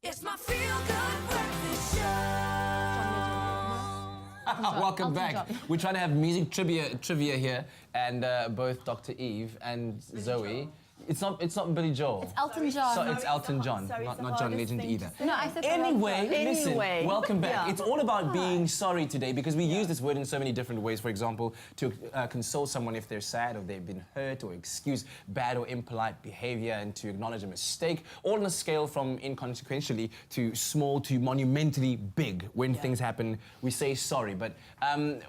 It's my feel-good breakfast show. Welcome back. We're trying to have music trivia here, and both Dr. Eve and Zoe. It's not Billy Joel. It's Elton John. So it's Elton John, not John Legend either. No, I said Anyway, listen, welcome back. Yeah. It's all about being sorry today because we use this word in so many different ways. For example, to console someone if they're sad or they've been hurt, or excuse bad or impolite behavior, and to acknowledge a mistake, all on a scale from inconsequentially to small to monumentally big. When things happen, we say sorry, but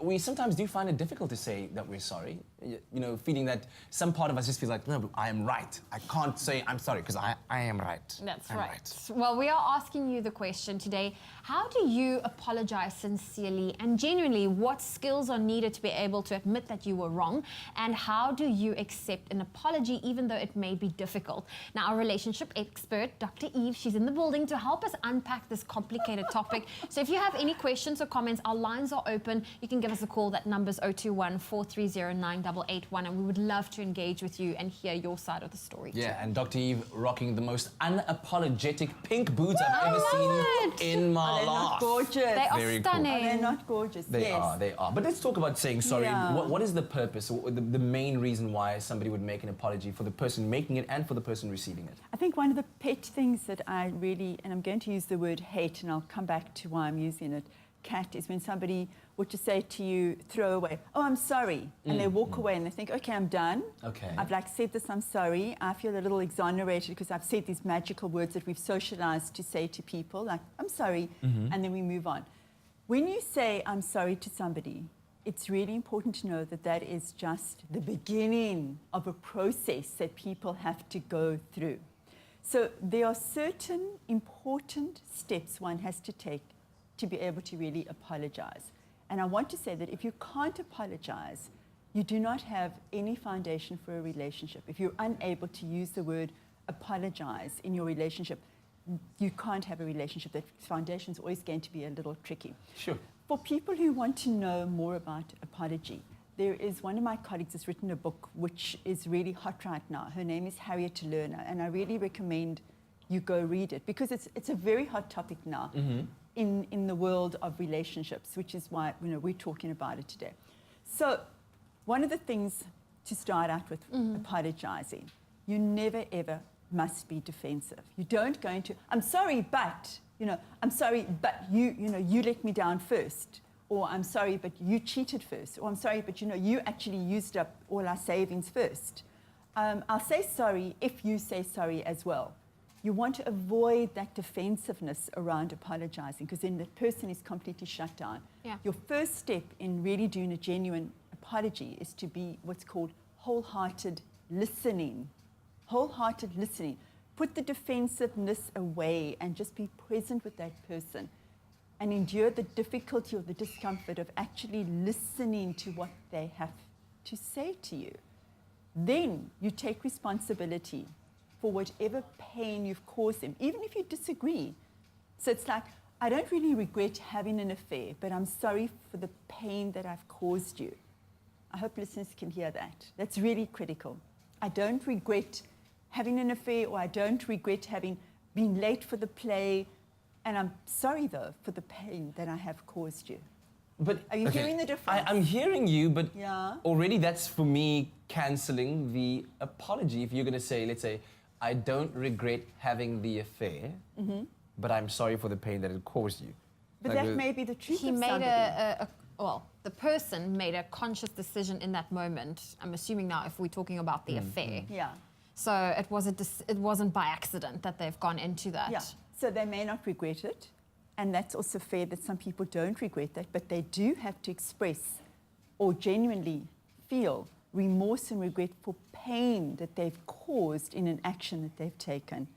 we sometimes do find it difficult to say that we're sorry. You know, feeling that some part of us just feels like, no, but I am right. I can't say I'm sorry because I am right. That's I'm right. Well, we are asking you the question today. How do you apologize sincerely and genuinely? What skills are needed to be able to admit that you were wrong? And how do you accept an apology even though it may be difficult? Now, our relationship expert, Dr. Eve, she's in the building to help us unpack this complicated topic. So if you have any questions or comments, our lines are open. You can give us a call. That number's 021 430 9881, and we would love to engage with you and hear your side of the story. Yeah, too. and Dr. Eve rocking the most unapologetic pink boots I've ever seen in my They're not life. gorgeous. They are Very cool. stunning. They're not gorgeous. They are. But let's talk about saying sorry. Yeah. What is the purpose, or the main reason why somebody would make an apology for the person making it and for the person receiving it? I think one of the pet things that I really, and I'm going to use the word hate, and I'll come back to why I'm using it, Kat, is when somebody would just say to you, throw away, oh, I'm sorry. And they walk away and they think, okay, I'm done. Okay. I've said this, I'm sorry. I feel a little exonerated because I've said these magical words that we've socialized to say to people, like, I'm sorry, and then we move on. When you say I'm sorry to somebody, it's really important to know that that is just the beginning of a process that people have to go through. So there are certain important steps one has to take to be able to really apologize. And I want to say that if you can't apologize, you do not have any foundation for a relationship. If you're unable to use the word apologize in your relationship, you can't have a relationship. That foundation is always going to be a little tricky. Sure. For people who want to know more about apology, there is one of my colleagues has written a book which is really hot right now. Her name is Harriet Lerner, and I really recommend you go read it because it's a very hot topic now in the world of relationships, which is why we're talking about it today. So one of the things to start out with apologizing, you never ever must be defensive. You don't go into, I'm sorry, but, I'm sorry, but you let me down first. Or I'm sorry, but you cheated first. Or I'm sorry, but you actually used up all our savings first. I'll say sorry if you say sorry as well. You want to avoid that defensiveness around apologizing because then the person is completely shut down. Yeah. Your first step in really doing a genuine apology is to be what's called wholehearted listening. Wholehearted listening. Put the defensiveness away and just be present with that person and endure the difficulty or the discomfort of actually listening to what they have to say to you. Then you take responsibility for whatever pain you've caused them, even if you disagree. So it's like, I don't really regret having an affair, but I'm sorry for the pain that I've caused you. I hope listeners can hear that. That's really critical. I don't regret having an affair, or I don't regret having been late for the play, and I'm sorry, though, for the pain that I have caused you. But Are you hearing the difference? I'm hearing you, but Yeah. already that's for me cancelling the apology. If you're going to say, let's say, I don't regret having the affair, but I'm sorry for the pain that it caused you. But Like that may be the truth He of made somebody. the person made a conscious decision in that moment. I'm assuming now if we're talking about the affair. Yeah. So it wasn't by accident that they've gone into that. Yeah, so they may not regret it, and that's also fair that some people don't regret that, but they do have to express or genuinely feel remorse and regret for pain that they've caused in an action that they've taken.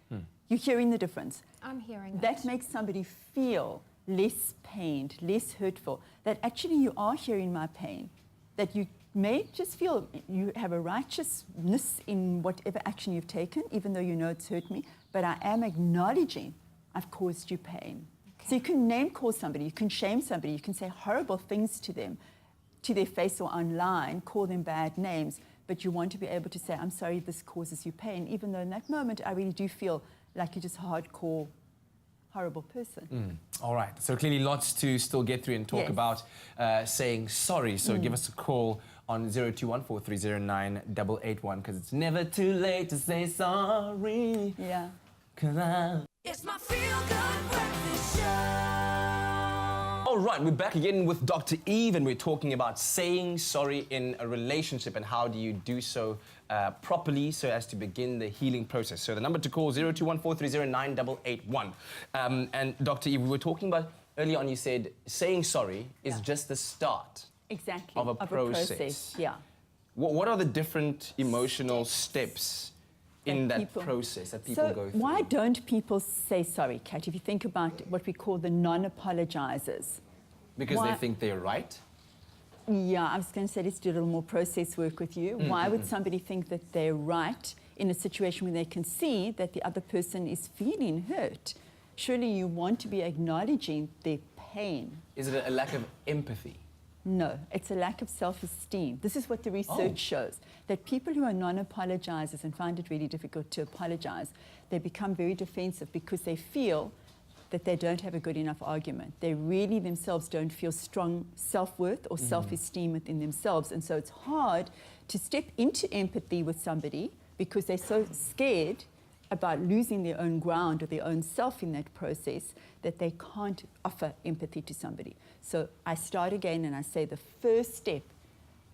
You're hearing the difference? I'm hearing That makes somebody feel less pained, less hurtful, that actually you are hearing my pain, that you may just feel you have a righteousness in whatever action you've taken, even though you know it's hurt me, but I am acknowledging I've caused you pain. Okay. So you can name call somebody, you can shame somebody, you can say horrible things to them, to their face or online, call them bad names, but you want to be able to say, I'm sorry this causes you pain, even though in that moment I really do feel like you're just hardcore horrible person. All right. So clearly lots to still get through and talk Yes. about saying sorry. So give us a call on 0214309881 because it's never too late to say sorry. Yeah. 'Cause It's my feel-good breakfast show. All right, we're back again with Dr. Eve, and we're talking about saying sorry in a relationship and how do you do so properly so as to begin the healing process. So the number to call 0214309881. And Dr. Eve, we were talking about earlier on. You said saying sorry is just the start Exactly. of a process. Yeah. What are the different emotional steps in that people- process that people So go through? why don't people say sorry, Kat? If you think about what we call the non-apologizers. Because they why- think they're right. Yeah, I was going to say let's do a little more process work with you. Why would somebody think that they're right in a situation where they can see that the other person is feeling hurt? Surely you want to be acknowledging their pain. Is it a lack of empathy? No, it's a lack of self-esteem. This is what the research shows, that people who are non-apologizers and find it really difficult to apologize, they become very defensive because they feel that they don't have a good enough argument. They really themselves don't feel strong self-worth or self-esteem within themselves. And so it's hard to step into empathy with somebody because they're so scared about losing their own ground or their own self in that process that they can't offer empathy to somebody. So I start again and I say the first step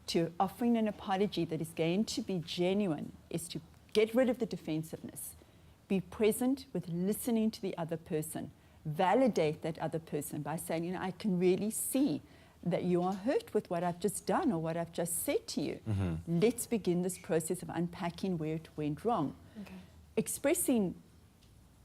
to offering an apology that is going to be genuine is to get rid of the defensiveness. Be present with listening to the other person. Validate that other person by saying, you know, I can really see that you are hurt with what I've just done or what I've just said to you. Let's begin this process of unpacking where it went wrong. Okay. Expressing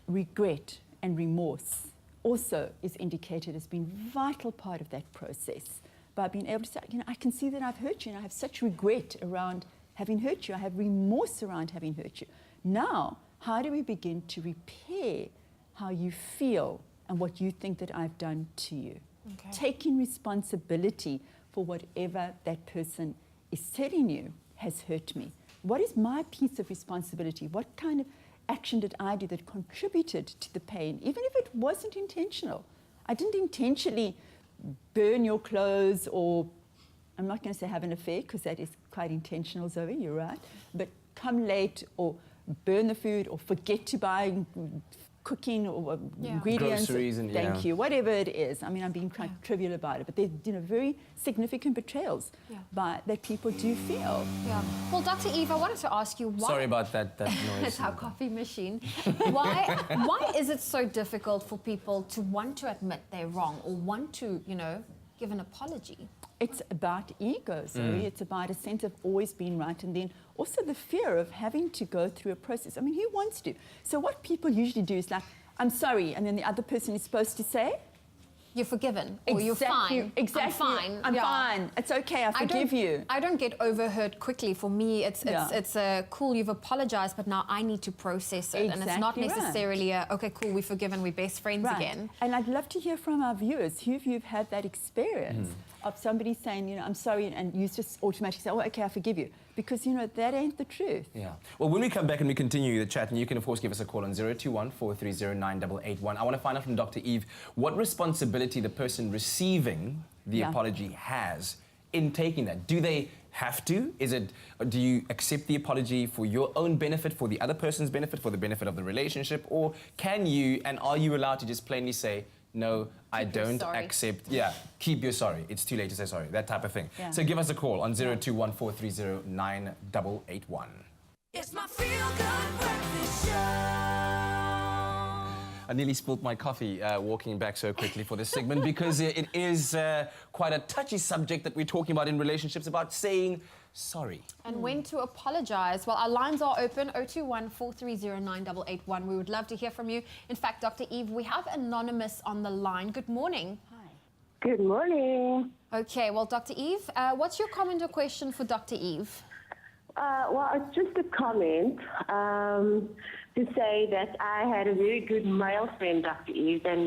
regret and remorse also is indicated as being a vital part of that process. By being able to say, you know, I can see that I've hurt you and I have such regret around having hurt you. I have remorse around having hurt you. Now, how do we begin to repair how you feel and what you think that I've done to you? Okay. Taking responsibility for whatever that person is telling you has hurt me. What is my piece of responsibility? What kind of action did I do that contributed to the pain, even if it wasn't intentional? I didn't intentionally burn your clothes or, I'm not going to say have an affair because that is quite intentional, Zoe, you're right, but come late or burn the food or forget to buy cooking or Yeah. ingredients. Groceries and- Thank yeah. you, whatever it is. I mean, I'm being quite trivial about it, but they're, you know, very significant betrayals that people do feel. Yeah. Well, Dr. Eve, I wanted to ask you why. Sorry about that noise. It's our coffee machine. Why is it so difficult for people to want to admit they're wrong or want to, you know, give an apology? It's about ego, Zoe. It's about a sense of always being right, and then also the fear of having to go through a process. I mean, who wants to? So what people usually do is like, I'm sorry, and then the other person is supposed to say, You're forgiven, or you're fine. Exactly. I'm fine. I'm Yeah. fine. It's okay. I forgive you. I don't get overhurt quickly. For me, it's cool. You've apologized, but now I need to process it, and it's not Exactly right. necessarily okay, cool. We're forgiven. We're best friends again. And I'd love to hear from our viewers who of you have had that experience of somebody saying, you know, I'm sorry, and you just automatically say, oh, okay, I forgive you. Because, you know, that ain't the truth. Yeah. Well, when we come back and we continue the chat, and you can, of course, give us a call on 021-430-9881. I want to find out from Dr. Eve what responsibility the person receiving the apology has in taking that. Do they have to? Do you accept the apology for your own benefit, for the other person's benefit, for the benefit of the relationship? Or can you, and are you allowed to just plainly say, no, I Keep your don't sorry. accept, keep your sorry. It's too late to say sorry, that type of thing. Yeah. So give us a call on 021-430-9881. It's my feel-good breakfast show. I nearly spilled my coffee walking back so quickly for this segment because it is quite a touchy subject that we're talking about in relationships, about saying sorry. And when to apologize? Well, our lines are open, 021-430-9881. We would love to hear from you. In fact, Dr. Eve, we have Anonymous on the line. Good morning. Hi. Good morning. Okay, well, Dr. Eve, what's your comment or question for Dr. Eve? Well, it's just a comment to say that I had a very good male friend, Dr. Eve, and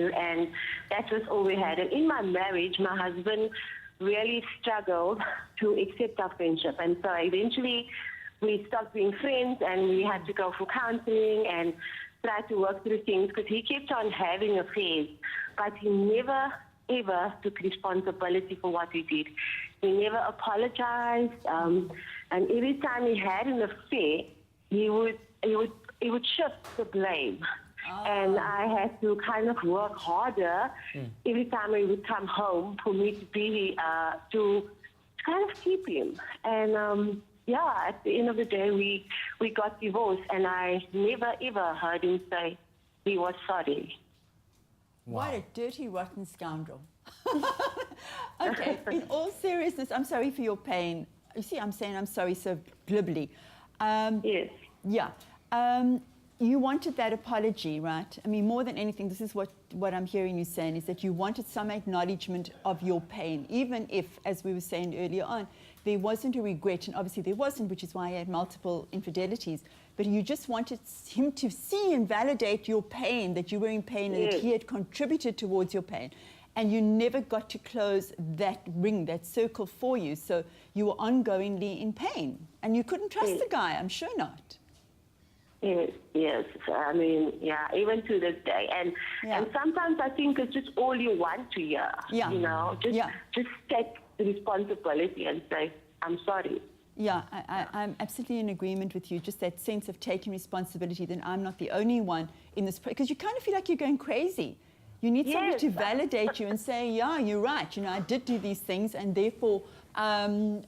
that was all we had. And in my marriage, my husband really struggled to accept our friendship. And so eventually we stopped being friends and we had to go for counseling. And try to work through things because he kept on having affairs, but he never ever took responsibility for what he did. He never apologized, and every time he had an affair, he would shift the blame. And I had to kind of work harder every time he would come home for me to be to kind of keep him. And at the end of the day, we got divorced, and I never ever heard him say he was sorry. What a dirty, rotten scoundrel. Okay, in all seriousness, I'm sorry for your pain. You see, I'm saying I'm sorry so glibly. Yes. Yeah. You wanted that apology, right? I mean, more than anything, this is what I'm hearing you saying, is that you wanted some acknowledgement of your pain, even if, as we were saying earlier on, there wasn't a regret, and obviously there wasn't, which is why he had multiple infidelities, but you just wanted him to see and validate your pain, that you were in pain and that he had contributed towards your pain. And you never got to close that ring, that circle for you, so you were ongoingly in pain. And you couldn't trust the guy, I'm sure not. Yes. I mean, even to this day. And sometimes I think it's just all you want to hear. Yeah. You know, just take the responsibility and say, I'm sorry. Yeah, I'm absolutely in agreement with you. Just that sense of taking responsibility, that I'm not the only one in this, because you kind of feel like you're going crazy. You need somebody to validate you and say, yeah, you're right. You know, I did do these things, and therefore I'm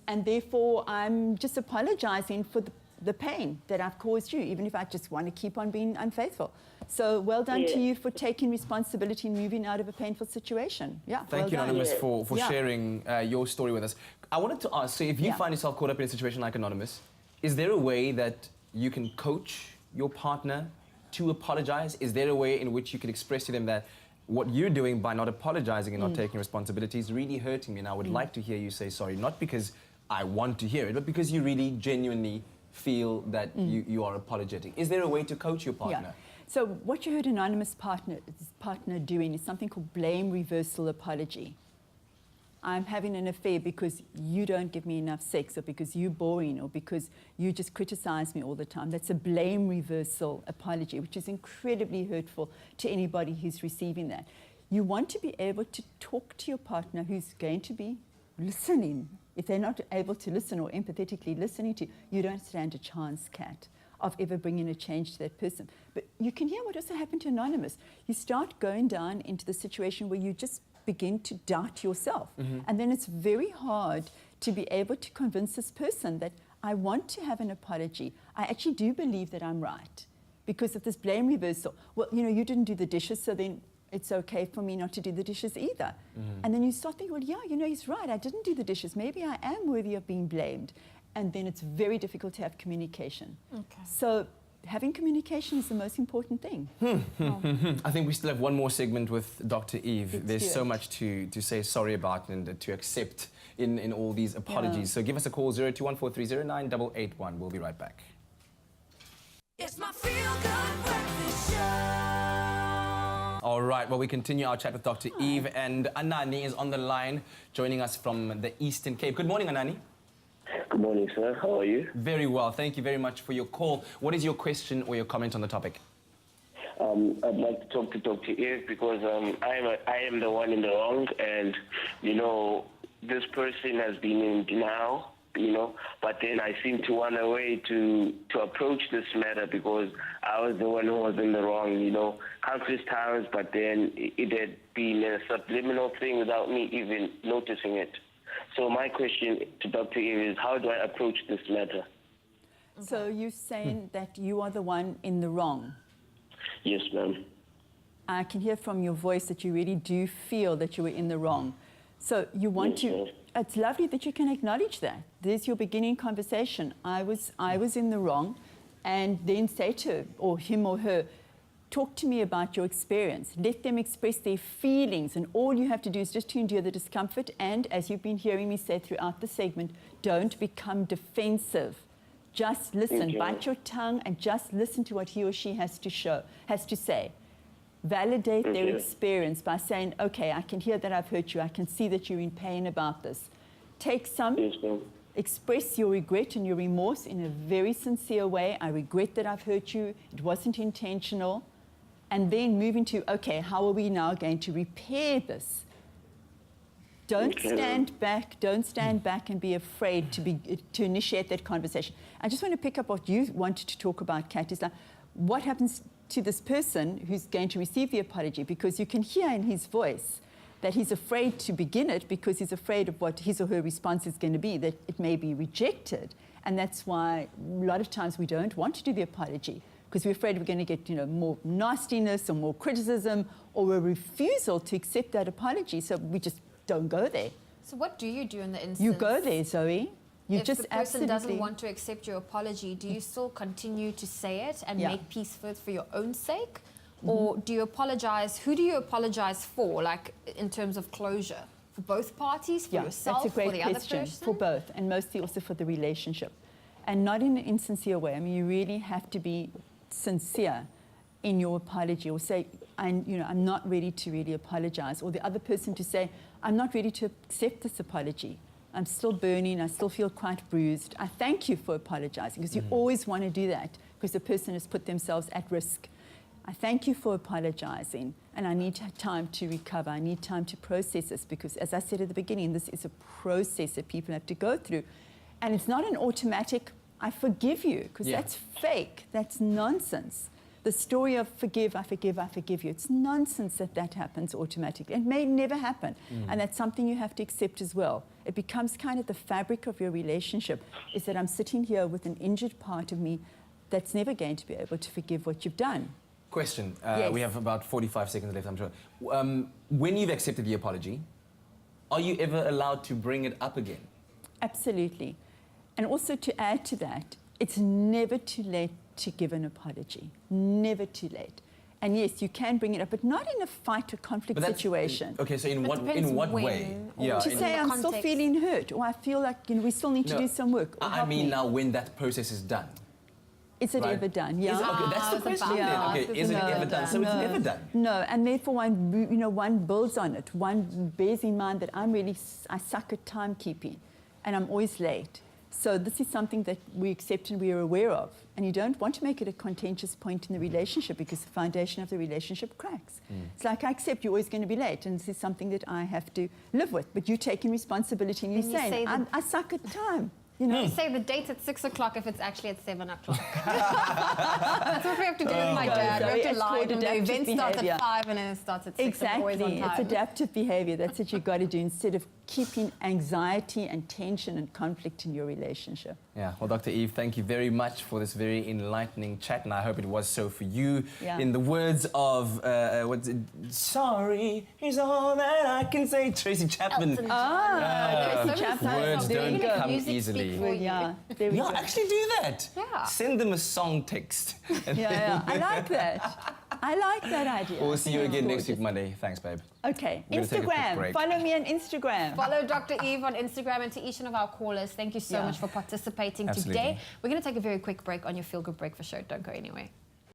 just apologizing for the pain that I've caused you, even if I just want to keep on being unfaithful. So well done to you for taking responsibility and moving out of a painful situation. Yeah. Thank you, Anonymous, for sharing your story with us. I wanted to ask, so if you find yourself caught up in a situation like Anonymous, is there a way that you can coach your partner to apologize? Is there a way in which you can express to them that what you're doing by not apologizing and not taking responsibility is really hurting me, and I would like to hear you say sorry, not because I want to hear it, but because you really genuinely feel that you are apologetic? Is there a way to coach your partner? Yeah. So what you heard Anonymous partner doing is something called blame reversal apology. I'm having an affair because you don't give me enough sex, or because you're boring, or because you just criticize me all the time. That's a blame reversal apology, which is incredibly hurtful to anybody who's receiving that. You want to be able to talk to your partner who's going to be listening. If they're not able to listen or empathetically listening to you, you don't stand a chance, Kat, of ever bringing a change to that person. But you can hear what also happened to Anonymous. You start going down into the situation where you just begin to doubt yourself. And then it's very hard to be able to convince this person that I want to have an apology. I actually do believe that I'm right because of this blame reversal. Well, you know, you didn't do the dishes, so then it's okay for me not to do the dishes either. And then you start thinking, well, yeah, you know, he's right. I didn't do the dishes. Maybe I am worthy of being blamed. And then it's very difficult to have communication. Okay. So having communication is the most important thing. I think we still have one more segment with Dr. Eve. Let's There's do so it. much to say sorry about and to accept in all these apologies. So give us a call, 0214309881. We'll be right back. It's my feel good breakfast show. All right, well, we continue our chat with Dr. Eve, and Anani is on the line, joining us from the Eastern Cape. Good morning, Anani. Good morning, sir. How are you? Very well. Thank you very much for your call. What is your question or your comment on the topic? I'd like to talk to Dr. Eve because I am the one in the wrong, and, you know, this person has been in denial, you know, but then I seem to want a way to approach this matter because I was the one who was in the wrong, you know, countless times, but then it had been a subliminal thing without me even noticing it. So my question to Dr. Eve is, how do I approach this matter? So you're saying that you are the one in the wrong. Yes, ma'am. I can hear from your voice that you really do feel that you were in the wrong. So you want Yes, to, ma'am. it's lovely that you can acknowledge that. There's your beginning conversation. I was in the wrong, and then say to her, or him or her, talk to me about your experience. Let them express their feelings, and all you have to do is just to endure the discomfort, and as you've been hearing me say throughout the segment, don't become defensive. Just listen, Thank you. bite your tongue, and just listen to what he or she has to say. Validate Thank their you. experience by saying, okay, I can hear that I've hurt you. I can see that you're in pain about this. Take some Yes, ma'am. express your regret and your remorse in a very sincere way. I regret that I've hurt you. It wasn't intentional. And then move into, okay, how are we now going to repair this? Don't stand back. Don't stand back and be afraid to initiate that conversation. I just want to pick up what you wanted to talk about, Kat, is like, what happens to this person who's going to receive the apology? Because you can hear in his voice that he's afraid to begin it because he's afraid of what his or her response is going to be, that it may be rejected. And that's why a lot of times we don't want to do the apology, because we're afraid we're going to get, more nastiness or more criticism or a refusal to accept that apology. So we just don't go there. So what do you do in the instance? You go there, Zoe. You if just the person absolutely doesn't want to accept your apology, do you still continue to say it and make peace first for your own sake? Or do you apologize? Who do you apologize for, like in terms of closure? For both parties, for yourself, that's a great for the question. other person? For both, and mostly also for the relationship. And not in an insincere way. I mean, you really have to be sincere in your apology, or say, I'm not ready to really apologize, or the other person to say, I'm not ready to accept this apology. I'm still burning, I still feel quite bruised. I thank you for apologizing, because you always want to do that, because the person has put themselves at risk. I thank you for apologizing, and I need time to recover. I need time to process this, because as I said at the beginning, this is a process that people have to go through. And it's not an automatic, I forgive you, because that's fake, that's nonsense. The story of forgive, I forgive, I forgive you, it's nonsense that happens automatically. It may never happen, and that's something you have to accept as well. It becomes kind of the fabric of your relationship, is that I'm sitting here with an injured part of me that's never going to be able to forgive what you've done. Question. Yes. We have about 45 seconds left, I'm sure. When you've accepted the apology, are you ever allowed to bring it up again? Absolutely. And also to add to that, it's never too late to give an apology. Never too late. And yes, you can bring it up, but not in a fight or conflict situation. Okay, so in what when, way? or To say I'm still context. feeling hurt, or I feel like we still need to do some work. Or I help mean me. now when that process is done. Is it right? ever done? Is Yeah. it, okay, that's the it's question. about then. that. Okay, is it ever done? So it's never done. No, and therefore one builds on it. One bears in mind that I suck at timekeeping, and I'm always late. So this is something that we accept and we are aware of. And you don't want to make it a contentious point in the relationship, because the foundation of the relationship cracks. It's like, I accept you're always going to be late, and this is something that I have to live with. But you're taking responsibility and you're saying, I suck at time. You say the date's at 6 o'clock if it's actually at 7 o'clock. That's what we have to do with my dad. We have to It's lie called to him. The adaptive event starts behaviour. at 5 and then it starts at 6. I'm always on Exactly. time. It's adaptive behavior. That's what you've got to do, instead of keeping anxiety and tension and conflict in your relationship. Yeah, well, Dr. Eve, thank you very much for this very enlightening chat, and I hope it was so for you. Yeah. In the words of, sorry is all that I can say, Tracy Chapman. Elton John. Tracy Chapman. Words There don't you go. come Music easily. speaks Well, for you. yeah, there we Yeah, go. actually do that. Yeah. Send them a song text. Yeah. I like that. I like that idea. We'll see you again next week, Gorgeous. Monday. Thanks, babe. Okay, We're gonna take a quick Instagram. break. Follow me on Instagram. Follow Dr. Eve on Instagram, and to each one of our callers, thank you so Yeah. much for participating Absolutely. today. We're going to take a very quick break on your Feel Good Breakfast Show. Don't go anywhere.